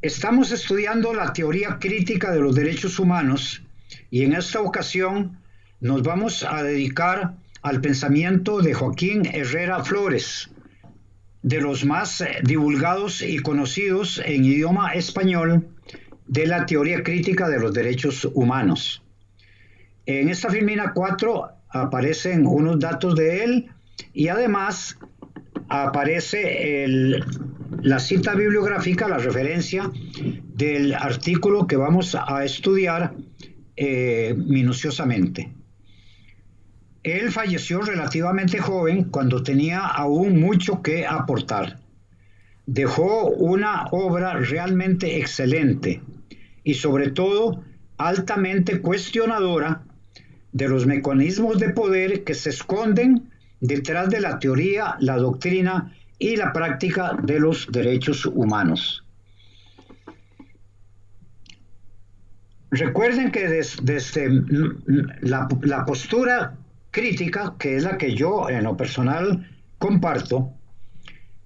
Estamos estudiando la teoría crítica de los derechos humanos y en esta ocasión nos vamos a dedicar al pensamiento de Joaquín Herrera Flores, de los más divulgados y conocidos en idioma español de la teoría crítica de los derechos humanos. En esta filmina 4 aparecen unos datos de él y además aparece la cita bibliográfica, la referencia del artículo que vamos a estudiar minuciosamente. Él falleció relativamente joven cuando tenía aún mucho que aportar. Dejó una obra realmente excelente y sobre todo altamente cuestionadora de los mecanismos de poder que se esconden detrás de la teoría, la doctrina y la práctica de los derechos humanos. Recuerden que desde la postura crítica, que es la que yo en lo personal comparto,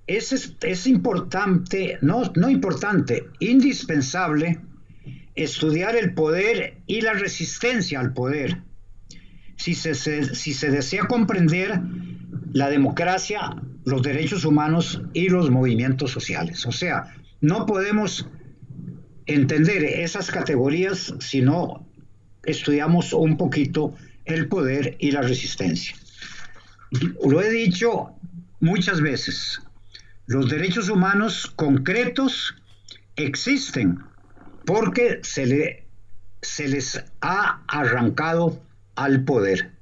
es importante, no importante, indispensable estudiar el poder y la resistencia al poder. Si se desea comprender la democracia, los derechos humanos y los movimientos sociales. O sea, no podemos entender esas categorías si no estudiamos un poquito el poder y la resistencia. Lo he dicho muchas veces, los derechos humanos concretos existen porque se les ha arrancado al poder.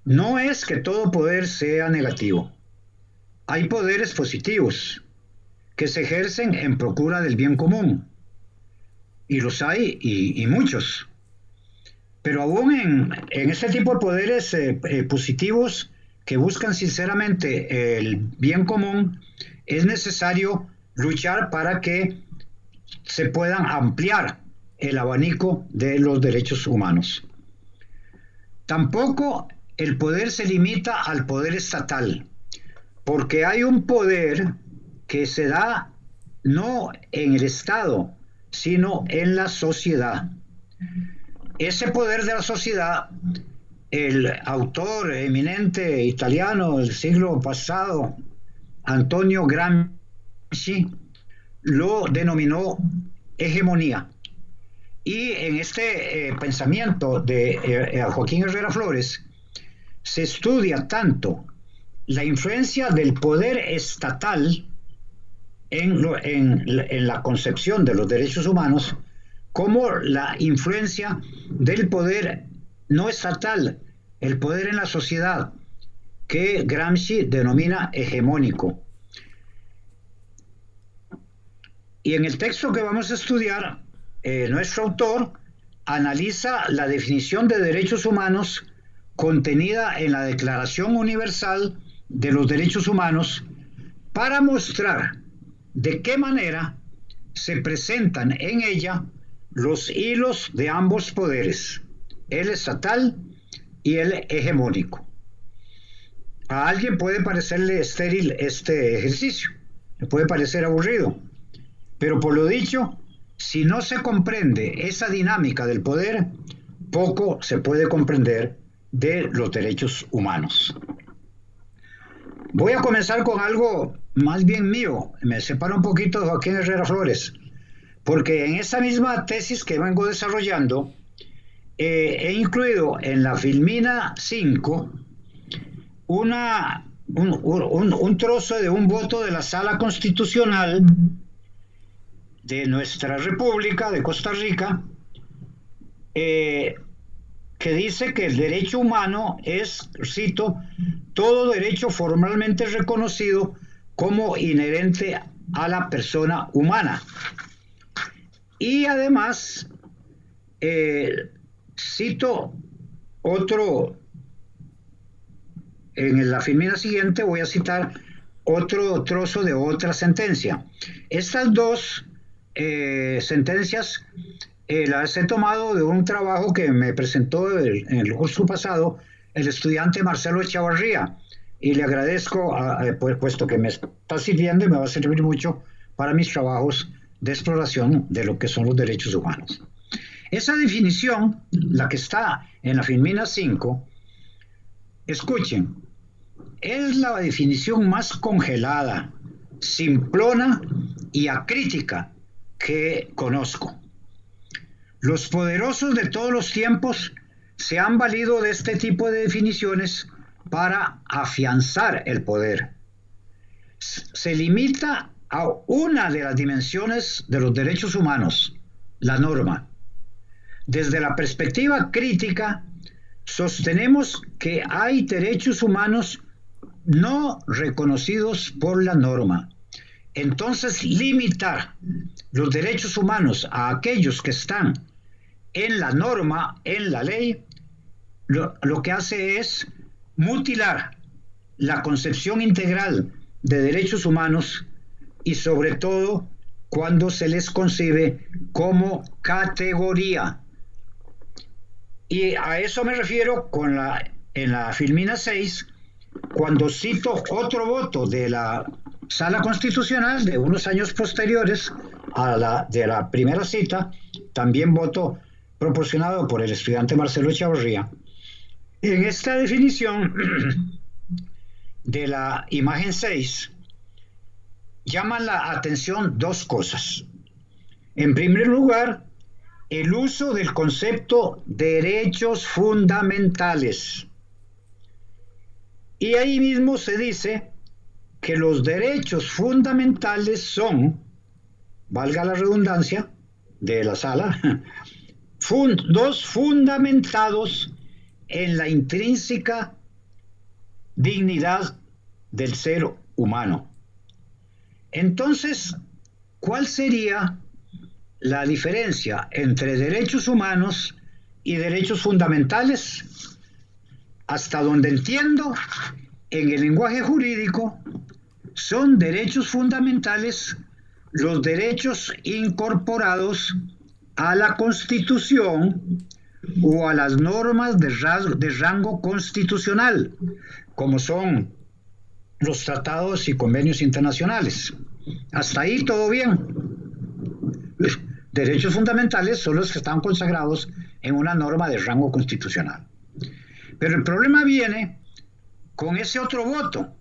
No es que todo poder sea negativo. Hay poderes positivos que se ejercen en procura del bien común. Y los hay, y muchos. Pero aún en este tipo de poderes positivos que buscan sinceramente el bien común, es necesario luchar para que se puedan ampliar el abanico de los derechos humanos. Tampoco el poder se limita al poder estatal, porque hay un poder que se da no en el Estado, sino en la sociedad. Ese poder de la sociedad, el autor eminente italiano del siglo pasado, Antonio Gramsci, lo denominó hegemonía. Y en este pensamiento de Joaquín Herrera Flores se estudia tanto la influencia del poder estatal en la concepción de los derechos humanos como la influencia del poder no estatal, el poder en la sociedad, que Gramsci denomina hegemónico. Y en el texto que vamos a estudiar, nuestro autor analiza la definición de derechos humanos contenida en la Declaración Universal de los Derechos Humanos para mostrar de qué manera se presentan en ella los hilos de ambos poderes, el estatal y el hegemónico. A alguien puede parecerle estéril este ejercicio, le puede parecer aburrido, pero por lo dicho, si no se comprende esa dinámica del poder, poco se puede comprender de los derechos humanos. Voy a comenzar con algo más bien mío, me separo un poquito de Joaquín Herrera Flores, porque en esa misma tesis que vengo desarrollando, he incluido en la filmina 5 un trozo de un voto de la Sala Constitucional de nuestra República, de Costa Rica, que dice que el derecho humano es, cito, todo derecho formalmente reconocido como inherente a la persona humana. Y además, cito otro, en la filmina siguiente voy a citar otro trozo de otra sentencia. Estas dos sentencias las he tomado de un trabajo que me presentó en el curso pasado el estudiante Marcelo Echavarría, y le agradezco, puesto que me está sirviendo y me va a servir mucho para mis trabajos de exploración de lo que son los derechos humanos. Esa definición, la que está en la Filmina 5, escuchen, es la definición más congelada, simplona y acrítica que conozco. Los poderosos de todos los tiempos se han valido de este tipo de definiciones para afianzar el poder. Se limita a una de las dimensiones de los derechos humanos, la norma. Desde la perspectiva crítica, sostenemos que hay derechos humanos no reconocidos por la norma. Entonces, limitar los derechos humanos a aquellos que están en la norma, en la ley, lo que hace es mutilar la concepción integral de derechos humanos y sobre todo cuando se les concibe como categoría. Y a eso me refiero en la Filmina 6, cuando cito otro voto de la Sala Constitucional de unos años posteriores a la de la primera cita, también voto proporcionado por el estudiante Marcelo Echavarría. En esta definición de la imagen 6, llaman la atención dos cosas. En primer lugar, el uso del concepto derechos fundamentales. Y ahí mismo se dice que los derechos fundamentales son, valga la redundancia de la sala, dos fundamentados en la intrínseca dignidad del ser humano. Entonces, ¿cuál sería la diferencia entre derechos humanos y derechos fundamentales? Hasta donde entiendo, en el lenguaje jurídico, son derechos fundamentales los derechos incorporados a la Constitución o a las normas de rango constitucional, como son los tratados y convenios internacionales. Hasta ahí todo bien. Derechos fundamentales son los que están consagrados en una norma de rango constitucional. Pero el problema viene con ese otro voto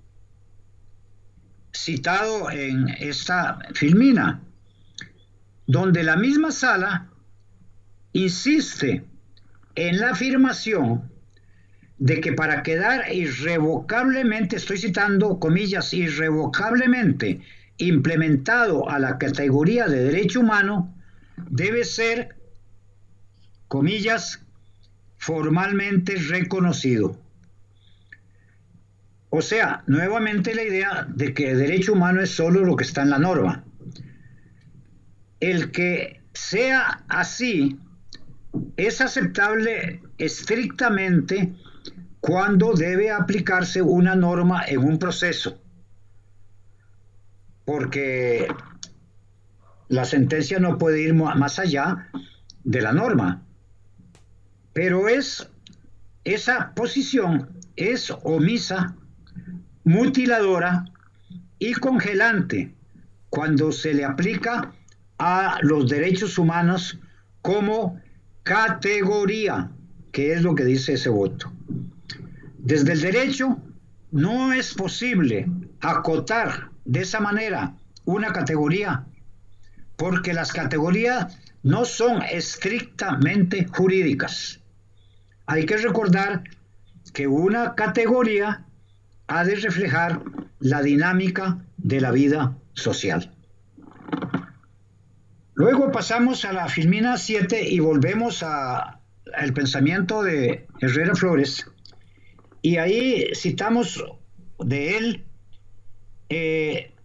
citado en esta Filmina, donde la misma sala insiste en la afirmación de que para quedar irrevocablemente, estoy citando comillas, irrevocablemente implementado a la categoría de derecho humano, debe ser, comillas, formalmente reconocido. O sea, nuevamente la idea de que el derecho humano es solo lo que está en la norma. El que sea así es aceptable estrictamente cuando debe aplicarse una norma en un proceso, porque la sentencia no puede ir más allá de la norma. Pero esa posición es omisa, mutiladora y congelante cuando se le aplica a los derechos humanos como categoría, que es lo que dice ese voto. Desde el derecho no es posible acotar de esa manera una categoría, porque las categorías no son estrictamente jurídicas. Hay que recordar que una categoría ha de reflejar la dinámica de la vida social. Luego pasamos a la Filmina 7 y volvemos al pensamiento de Herrera Flores, y ahí citamos de él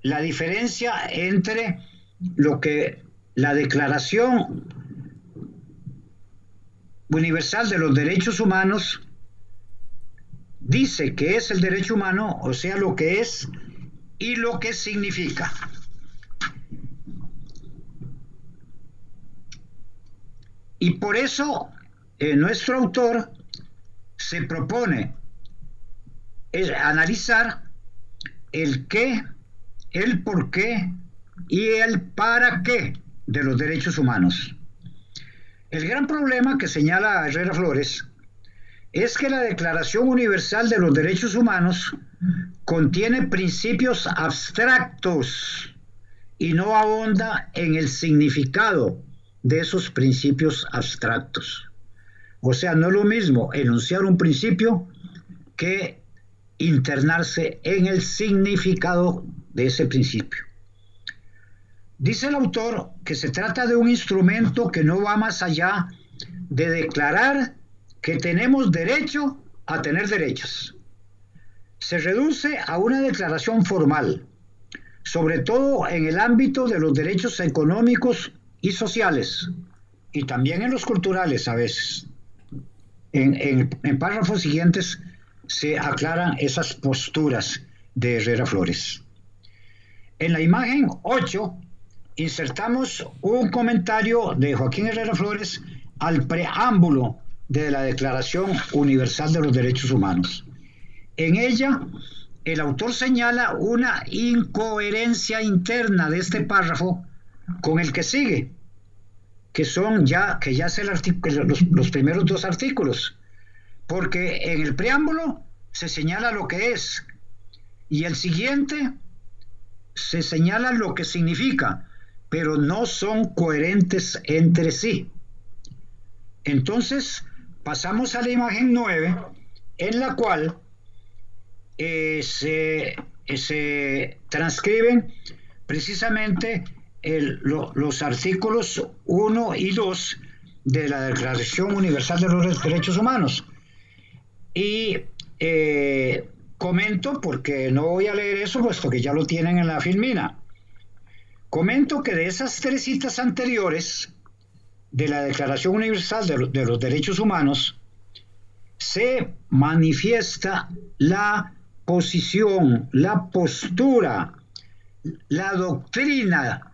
la diferencia entre lo que la Declaración Universal de los Derechos Humanos dice que es el derecho humano, o sea, lo que es y lo que significa. Y por eso nuestro autor se propone analizar el qué, el por qué y el para qué de los derechos humanos. El gran problema que señala Herrera Flores es que la Declaración Universal de los Derechos Humanos contiene principios abstractos y no ahonda en el significado de esos principios abstractos. O sea, no es lo mismo enunciar un principio que internarse en el significado de ese principio. Dice el autor que se trata de un instrumento que no va más allá de declarar que tenemos derecho a tener derechos. Se reduce a una declaración formal, sobre todo en el ámbito de los derechos económicos y sociales, y también en los culturales a veces. En párrafos siguientes se aclaran esas posturas de Herrera Flores. En la imagen 8 insertamos un comentario de Joaquín Herrera Flores al preámbulo de la Declaración Universal de los Derechos Humanos. En ella, el autor señala una incoherencia interna de este párrafo con el que sigue, que ya es los primeros dos artículos, porque en el preámbulo se señala lo que es y el siguiente se señala lo que significa, pero no son coherentes entre sí. Entonces pasamos a la imagen 9, en la cual se transcriben precisamente los artículos 1 y 2 de la Declaración Universal de los Derechos Humanos. Y comento, porque no voy a leer eso, puesto que ya lo tienen en la filmina. Comento que de esas tres citas anteriores de la Declaración Universal de los Derechos Humanos se manifiesta la posición, la postura, la doctrina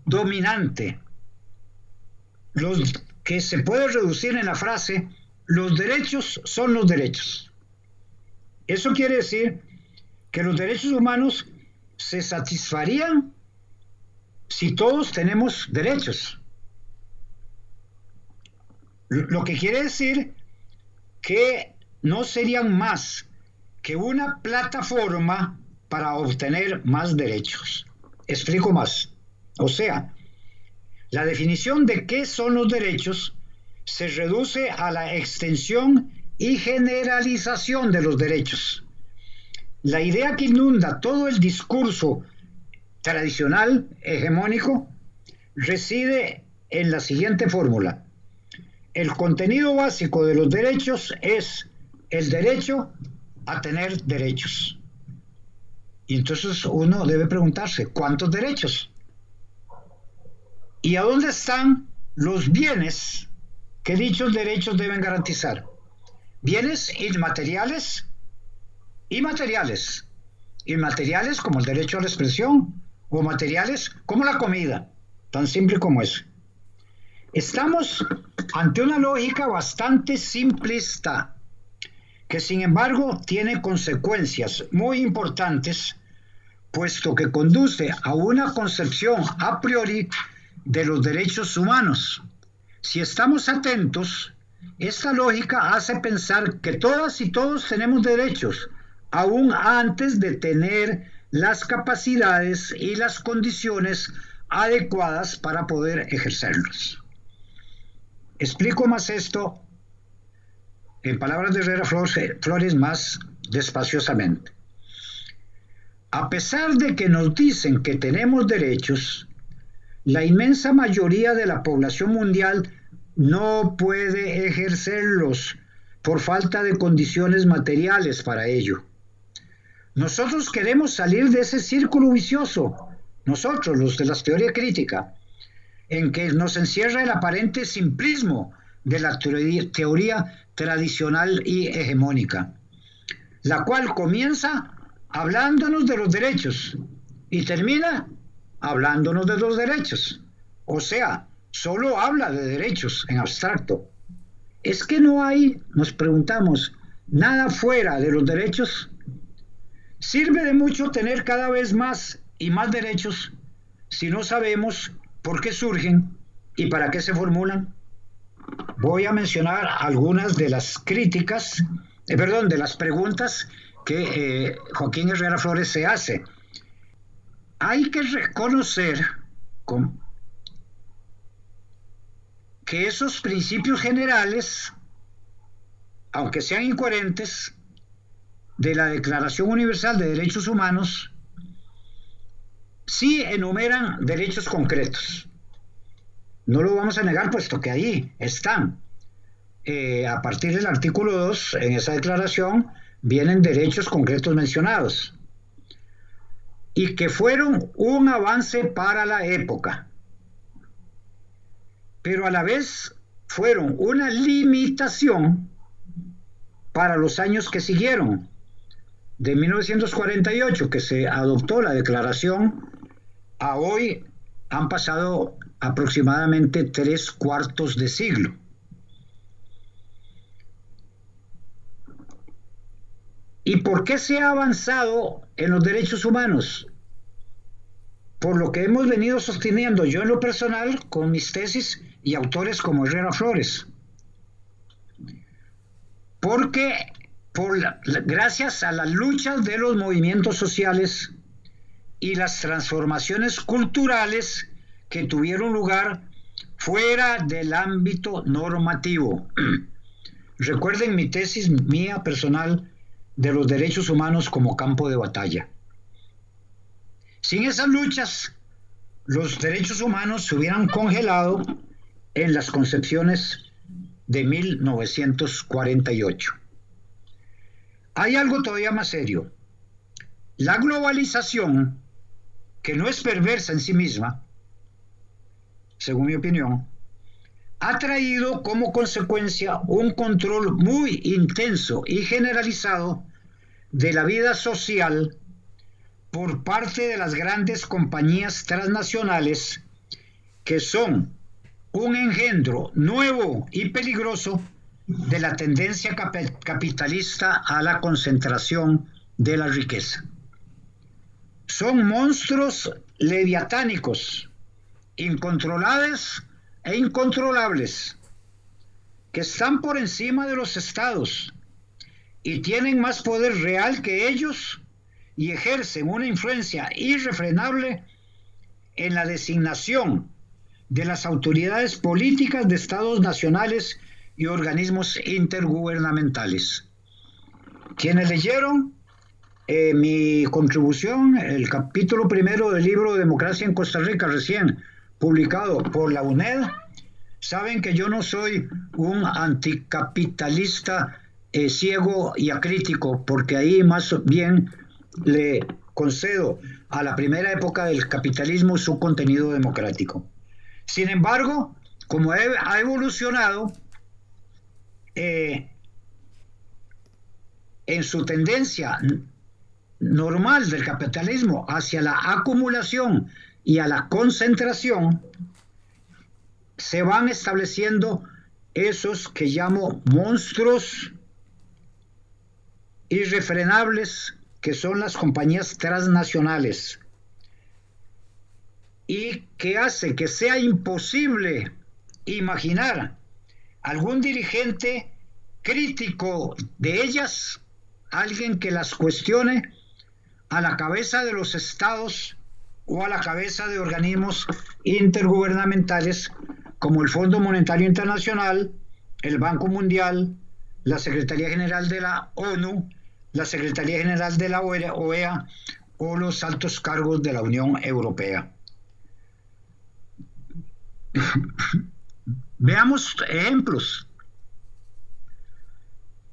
dominante, que se puede reducir en la frase: los derechos son los derechos. Eso quiere decir que los derechos humanos se satisfarían si todos tenemos derechos. Lo que quiere decir que no serían más que una plataforma para obtener más derechos. Explico más. O sea, la definición de qué son los derechos se reduce a la extensión y generalización de los derechos. La idea que inunda todo el discurso tradicional, hegemónico, reside en la siguiente fórmula: el contenido básico de los derechos es el derecho a tener derechos. Y entonces uno debe preguntarse: ¿cuántos derechos? ¿Y a dónde están los bienes que dichos derechos deben garantizar? Bienes inmateriales y materiales. Inmateriales como el derecho a la expresión, o materiales como la comida, tan simple como eso. Estamos ante una lógica bastante simplista, que sin embargo tiene consecuencias muy importantes, puesto que conduce a una concepción a priori de los derechos humanos. Si estamos atentos, esta lógica hace pensar que todas y todos tenemos derechos, aún antes de tener las capacidades y las condiciones adecuadas para poder ejercerlos. Explico más esto en palabras de Herrera Flores más despaciosamente. A pesar de que nos dicen que tenemos derechos, la inmensa mayoría de la población mundial no puede ejercerlos por falta de condiciones materiales para ello. Nosotros queremos salir de ese círculo vicioso, nosotros, los de la teoría crítica, en que nos encierra el aparente simplismo de la teoría tradicional y hegemónica, la cual comienza hablándonos de los derechos y termina hablándonos de los derechos. O sea, solo habla de derechos en abstracto. ¿Es que no hay, nos preguntamos, nada fuera de los derechos? ¿Sirve de mucho tener cada vez más y más derechos si no sabemos por qué surgen y para qué se formulan? Voy a mencionar algunas de las críticas, perdón, de las preguntas que Joaquín Herrera Flores se hace. Hay que reconocer que esos principios generales, aunque sean incoherentes, de la Declaración Universal de Derechos Humanos, sí enumeran derechos concretos. No lo vamos a negar, puesto que ahí están. A partir del artículo 2, en esa declaración, vienen derechos concretos mencionados, y que fueron un avance para la época, pero a la vez fueron una limitación para los años que siguieron. De 1948, que se adoptó la declaración, a hoy han pasado aproximadamente 3/4 de siglo. ¿Y por qué se ha avanzado en los derechos humanos? Por lo que hemos venido sosteniendo yo en lo personal con mis tesis y autores como Herrera Flores. Porque gracias a las luchas de los movimientos sociales y las transformaciones culturales que tuvieron lugar fuera del ámbito normativo. Recuerden mi tesis mía personal de los derechos humanos como campo de batalla. Sin esas luchas, los derechos humanos se hubieran congelado en las concepciones de 1948. Hay algo todavía más serio. La globalización, que no es perversa en sí misma, según mi opinión, ha traído como consecuencia un control muy intenso y generalizado de la vida social por parte de las grandes compañías transnacionales, que son un engendro nuevo y peligroso de la tendencia capitalista a la concentración de la riqueza. Son monstruos leviatánicos, incontrolables e incontrolables, que están por encima de los estados y tienen más poder real que ellos y ejercen una influencia irrefrenable en la designación de las autoridades políticas de estados nacionales y organismos intergubernamentales. Quienes leyeron mi contribución, el capítulo primero del libro Democracia en Costa Rica, recién publicado por la UNED, saben que yo no soy un anticapitalista ciego y acrítico, porque ahí más bien le concedo a la primera época del capitalismo su contenido democrático. Sin embargo, como ha evolucionado en su tendencia normal del capitalismo hacia la acumulación y a la concentración, se van estableciendo esos que llamo monstruos irrefrenables, que son las compañías transnacionales, y que hace que sea imposible imaginar algún dirigente crítico de ellas, alguien que las cuestione a la cabeza de los estados o a la cabeza de organismos intergubernamentales como el Fondo Monetario Internacional, el Banco Mundial, la Secretaría General de la ONU, la Secretaría General de la OEA o los altos cargos de la Unión Europea. Veamos ejemplos.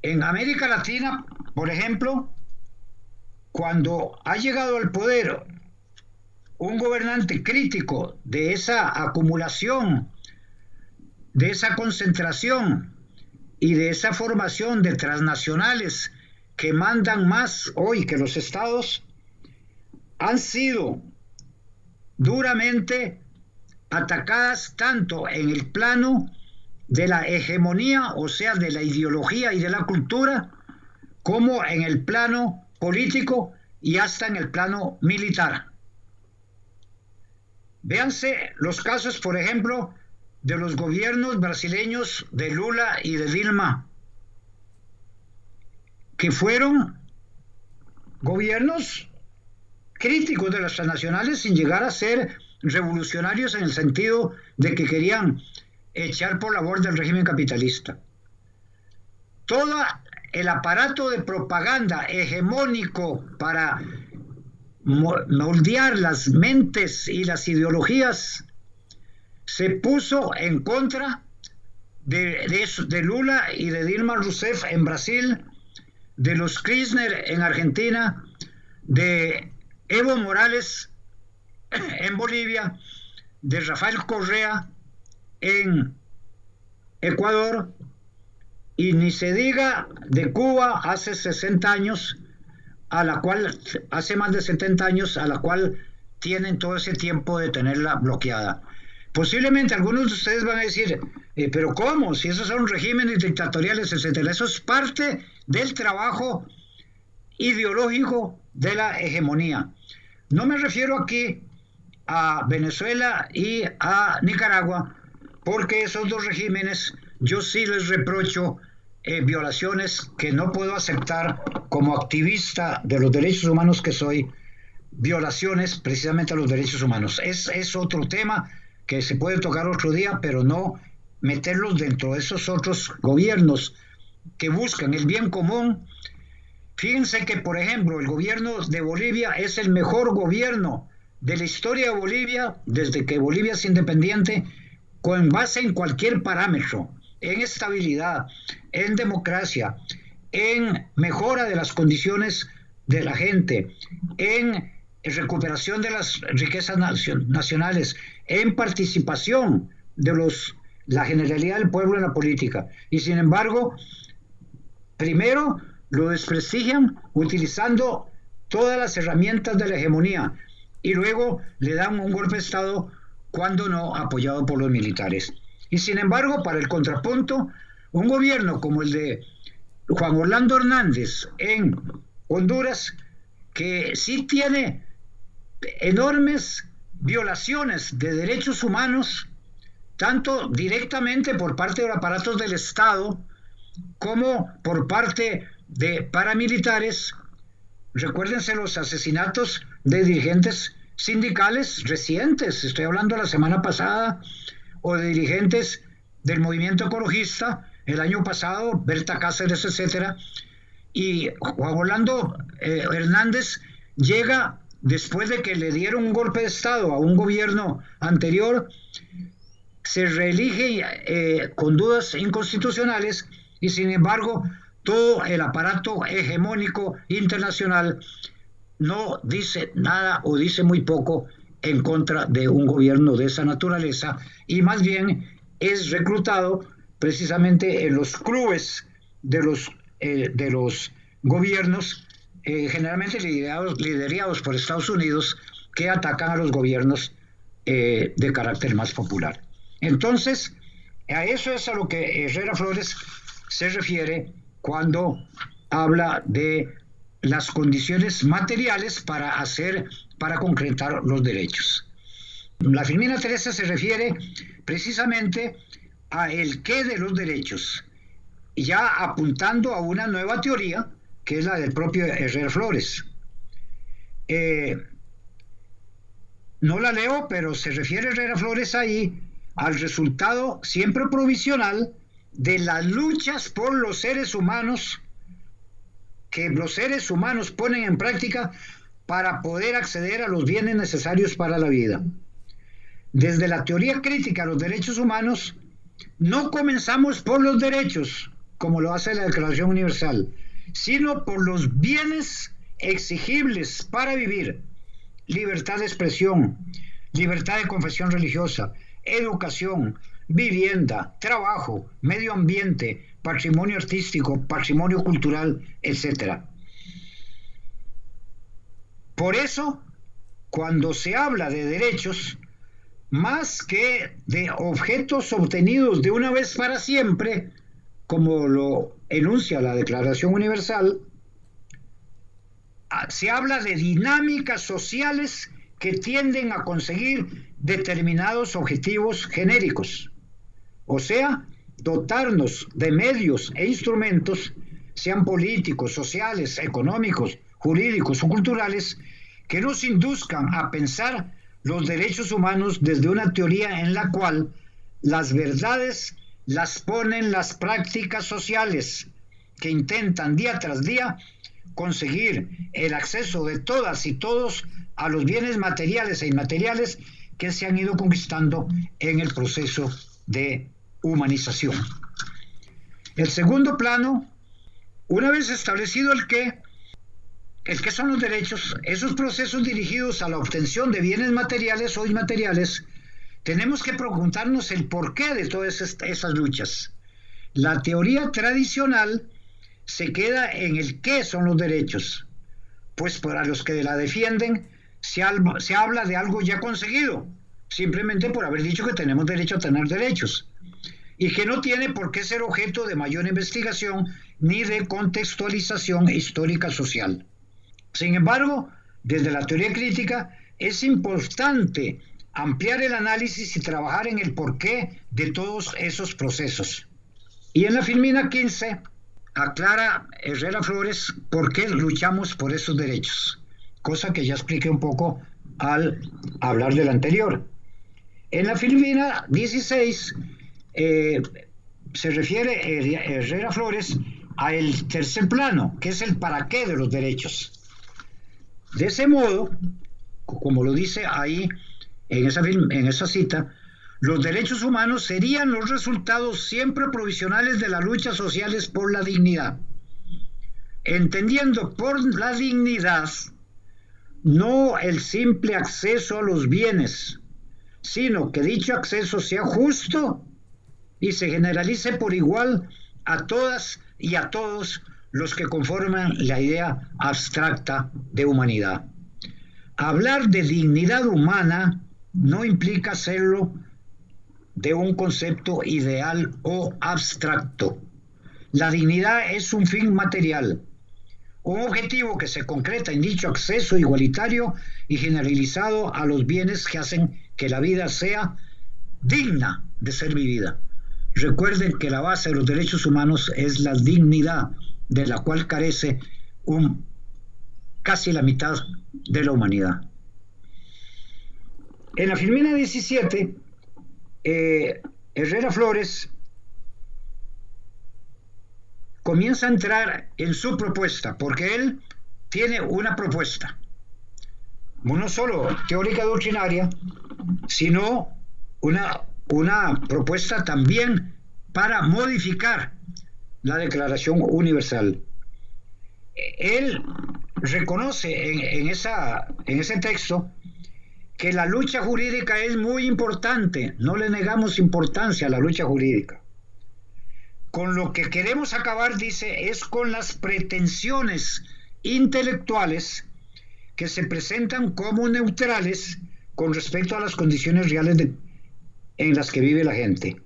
En América Latina, por ejemplo, cuando ha llegado al poder un gobernante crítico de esa acumulación, de esa concentración y de esa formación de transnacionales que mandan más hoy que los estados, han sido duramente atacadas tanto en el plano de la hegemonía, o sea, de la ideología y de la cultura, como en el plano político y hasta en el plano militar. Véanse los casos, por ejemplo, de los gobiernos brasileños de Lula y de Dilma, que fueron gobiernos críticos de las transnacionales sin llegar a ser revolucionarios en el sentido de que querían echar por la borda el régimen capitalista. Todo el aparato de propaganda hegemónico para moldear las mentes y las ideologías se puso en contra de Lula y de Dilma Rousseff en Brasil, de los Kirchner en Argentina, de Evo Morales en Bolivia, de Rafael Correa en Ecuador, y ni se diga de Cuba hace 60 años, hace más de 70 años, a la cual tienen todo ese tiempo de tenerla bloqueada. Posiblemente algunos de ustedes van a decir, pero ¿cómo? Si esos son regímenes dictatoriales, etcétera. Eso es parte del trabajo ideológico de la hegemonía. No me refiero aquí a Venezuela y a Nicaragua, porque esos dos regímenes yo sí les reprocho violaciones que no puedo aceptar como activista de los derechos humanos que soy, violaciones precisamente a los derechos humanos. Es otro tema que se puede tocar otro día, pero no meterlos dentro de esos otros gobiernos que buscan el bien común. Fíjense que, por ejemplo, el gobierno de Bolivia es el mejor gobierno de la historia de Bolivia desde que Bolivia es independiente, con base en cualquier parámetro, en estabilidad, en democracia, en mejora de las condiciones de la gente, en recuperación de las riquezas nacionales, en participación de la generalidad del pueblo en la política. Y sin embargo, primero lo desprestigian utilizando todas las herramientas de la hegemonía y luego le dan un golpe de Estado, cuando no apoyado por los militares. Y sin embargo, para el contrapunto, un gobierno como el de Juan Orlando Hernández en Honduras, que sí tiene enormes violaciones de derechos humanos, tanto directamente por parte de los aparatos del Estado como por parte de paramilitares. Recuérdense los asesinatos de dirigentes sindicales recientes, estoy hablando la semana pasada, o de dirigentes del movimiento ecologista el año pasado, Berta Cáceres, etcétera. Y Juan Orlando Hernández llega después de que le dieron un golpe de Estado a un gobierno anterior, se reelige con dudas inconstitucionales, y sin embargo todo el aparato hegemónico internacional no dice nada o dice muy poco en contra de un gobierno de esa naturaleza, y más bien es reclutado precisamente en los clubes de los gobiernos, generalmente liderados por Estados Unidos, que atacan a los gobiernos de carácter más popular. Entonces, a eso es a lo que Herrera Flores se refiere cuando habla de las condiciones materiales para concretar los derechos. La Filmina 13 se refiere precisamente a el qué de los derechos, ya apuntando a una nueva teoría, que es la del propio Herrera Flores. No la leo, pero se refiere Herrera Flores ahí al resultado siempre provisional de las luchas por los seres humanos, que los seres humanos ponen en práctica para poder acceder a los bienes necesarios para la vida. Desde la teoría crítica a los derechos humanos, no comenzamos por los derechos, como lo hace la Declaración Universal, sino por los bienes exigibles para vivir: libertad de expresión, libertad de confesión religiosa, educación, vivienda, trabajo, medio ambiente, patrimonio artístico, patrimonio cultural, etc. Por eso, cuando se habla de derechos, más que de objetos obtenidos de una vez para siempre, como lo enuncia la Declaración Universal, se habla de dinámicas sociales que tienden a conseguir determinados objetivos genéricos, o sea, dotarnos de medios e instrumentos, sean políticos, sociales, económicos, jurídicos o culturales, que nos induzcan a pensar los derechos humanos desde una teoría en la cual las verdades las ponen las prácticas sociales, que intentan día tras día conseguir el acceso de todas y todos a los bienes materiales e inmateriales que se han ido conquistando en el proceso de humanización. El segundo plano, una vez establecido el qué son los derechos, esos procesos dirigidos a la obtención de bienes materiales o inmateriales, tenemos que preguntarnos el porqué de todas esas luchas. La teoría tradicional se queda en el qué son los derechos, pues para los que la defienden se habla de algo ya conseguido, simplemente por haber dicho que tenemos derecho a tener derechos, y que no tiene por qué ser objeto de mayor investigación ni de contextualización histórica social. Sin embargo, desde la teoría crítica es importante ampliar el análisis y trabajar en el porqué de todos esos procesos. Y en la Filmina 15 aclara Herrera Flores por qué luchamos por esos derechos, cosa que ya expliqué un poco al hablar del anterior. En la Filmina 16 se refiere Herrera Flores al tercer plano, que es el para qué de los derechos. De ese modo, como lo dice ahí en esa cita, los derechos humanos serían los resultados siempre provisionales de las luchas sociales por la dignidad, entendiendo por la dignidad no el simple acceso a los bienes, sino que dicho acceso sea justo y se generalice por igual a todas y a todos los que conforman la idea abstracta de humanidad. Hablar de dignidad humana no implica hacerlo de un concepto ideal o abstracto. La dignidad es un fin material, un objetivo que se concreta en dicho acceso igualitario y generalizado a los bienes que hacen que la vida sea digna de ser vivida. Recuerden que la base de los derechos humanos es la dignidad, de la cual carece casi la mitad de la humanidad. En la Filmina 17, Herrera Flores comienza a entrar en su propuesta, porque él tiene una propuesta, no solo teórica doctrinaria, sino una propuesta también para modificar la Declaración Universal. Él reconoce en ese texto que la lucha jurídica es muy importante, no le negamos importancia a la lucha jurídica. Con lo que queremos acabar, dice, es con las pretensiones intelectuales que se presentan como neutrales con respecto a las condiciones reales en las que vive la gente.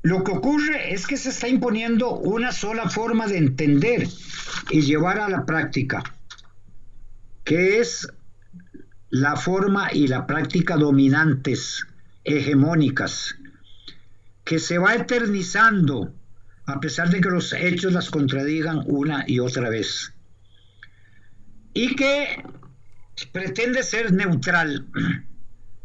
Lo que ocurre es que se está imponiendo una sola forma de entender y llevar a la práctica, que es la forma y la práctica dominantes, hegemónicas, que se va eternizando a pesar de que los hechos las contradigan una y otra vez, y que pretende ser neutral.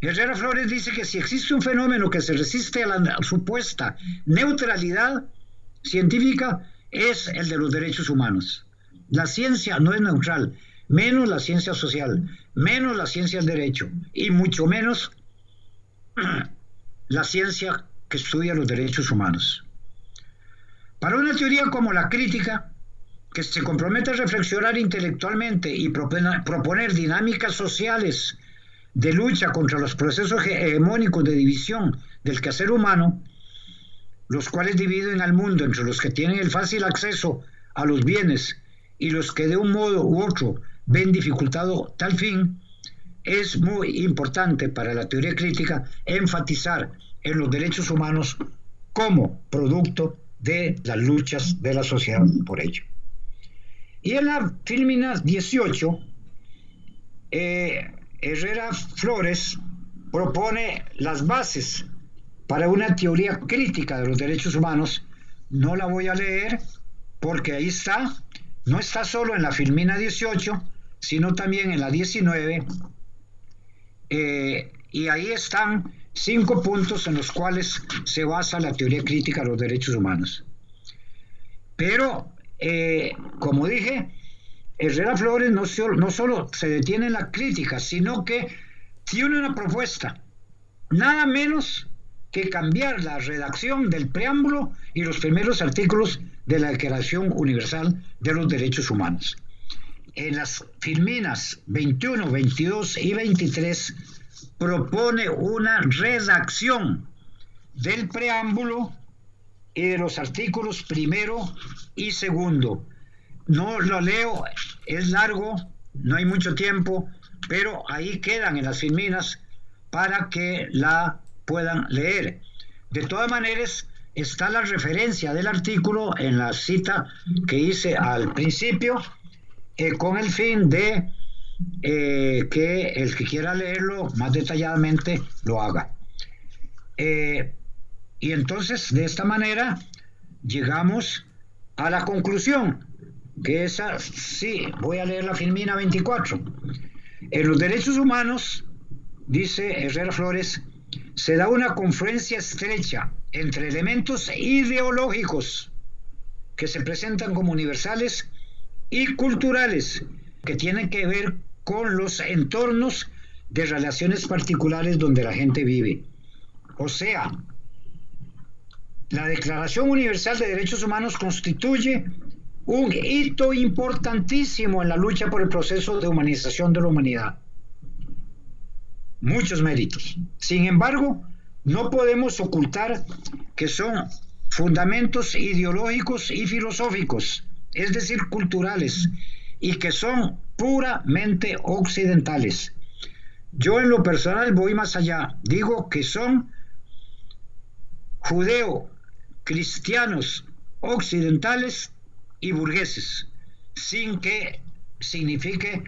Herrera Flores dice que si existe un fenómeno que se resiste a la supuesta neutralidad científica, es el de los derechos humanos. La ciencia no es neutral, menos la ciencia social, menos la ciencia del derecho, y mucho menos la ciencia que estudia los derechos humanos. Para una teoría como la crítica, que se compromete a reflexionar intelectualmente y proponer dinámicas sociales de lucha contra los procesos hegemónicos de división del quehacer humano, los cuales dividen al mundo entre los que tienen el fácil acceso a los bienes y los que de un modo u otro ven dificultado tal fin, es muy importante para la teoría crítica enfatizar en los derechos humanos como producto de las luchas de la sociedad por ello. Y en la Filmina 18, Herrera Flores propone las bases para una teoría crítica de los derechos humanos. No la voy a leer porque ahí está, no está solo en la Filmina 18, sino también en la 19, y ahí están 5 puntos en los cuales se basa la teoría crítica de los derechos humanos. Pero, como dije, Herrera Flores no solo se detiene en la crítica, sino que tiene una propuesta, nada menos que cambiar la redacción del preámbulo y los primeros artículos de la Declaración Universal de los Derechos Humanos. En las Filminas 21, 22 y 23 propone una redacción del preámbulo y de los artículos primero y segundo. No lo leo, es largo, no hay mucho tiempo, pero ahí quedan en las Filminas para que la puedan leer. De todas maneras, está la referencia del artículo en la cita que hice al principio, con el fin de que el que quiera leerlo más detalladamente lo haga. Y entonces, de esta manera, llegamos a la conclusión, que esa, sí, voy a leer la Filmina 24. En los derechos humanos, dice Herrera Flores, se da una confluencia estrecha entre elementos ideológicos que se presentan como universales y culturales que tienen que ver con los entornos de relaciones particulares donde la gente vive. O sea, la Declaración Universal de Derechos Humanos constituye un hito importantísimo en la lucha por el proceso de humanización de la humanidad. Muchos méritos. Sin embargo, no podemos ocultar que son fundamentos ideológicos y filosóficos, es decir, culturales, y que son puramente occidentales. Yo en lo personal voy más allá, digo que son judeo-cristianos occidentales y burgueses, sin que signifique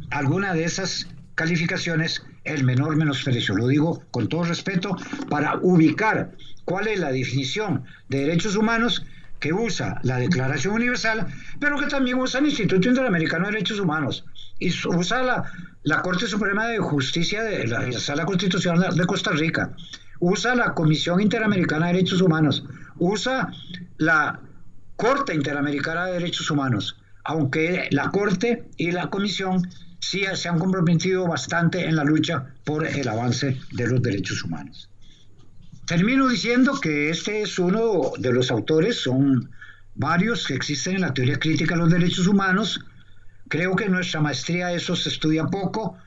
alguna de esas calificaciones el menor menosprecio. Lo digo con todo respeto para ubicar cuál es la definición de derechos humanos que usa la Declaración Universal, pero que también usa el Instituto Interamericano de Derechos Humanos y usa la Corte Suprema de Justicia de la Sala Constitucional de Costa Rica, usa la Comisión Interamericana de Derechos Humanos, usa la Corte Interamericana de Derechos Humanos, aunque la Corte y la Comisión sí se han comprometido bastante en la lucha por el avance de los derechos humanos. Termino diciendo que este es uno de los autores, son varios que existen en la teoría crítica de los derechos humanos. Creo que en nuestra maestría eso se estudia poco,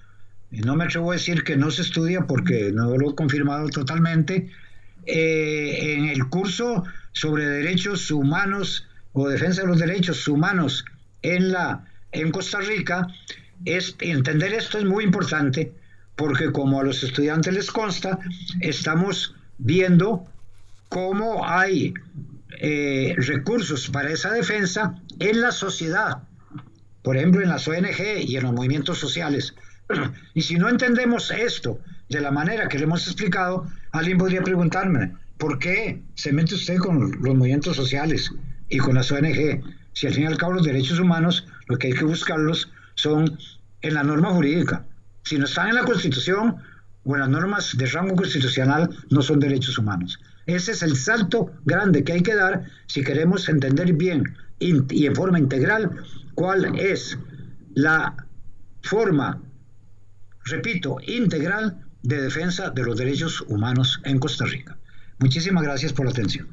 no me atrevo a decir que no se estudia porque no lo he confirmado totalmente. En el curso sobre derechos humanos o defensa de los derechos humanos en Costa Rica, entender esto es muy importante porque como a los estudiantes les consta, estamos viendo cómo hay recursos para esa defensa en la sociedad, por ejemplo en las ONG y en los movimientos sociales. Y si no entendemos esto de la manera que le hemos explicado, alguien podría preguntarme, ¿por qué se mete usted con los movimientos sociales y con las ONG? Si al fin y al cabo los derechos humanos, lo que hay que buscarlos son en la norma jurídica. Si no están en la Constitución o en las normas de rango constitucional, no son derechos humanos. Ese es el salto grande que hay que dar si queremos entender bien y en forma integral cuál es la forma, repito, integral de defensa de los derechos humanos en Costa Rica. Muchísimas gracias por la atención.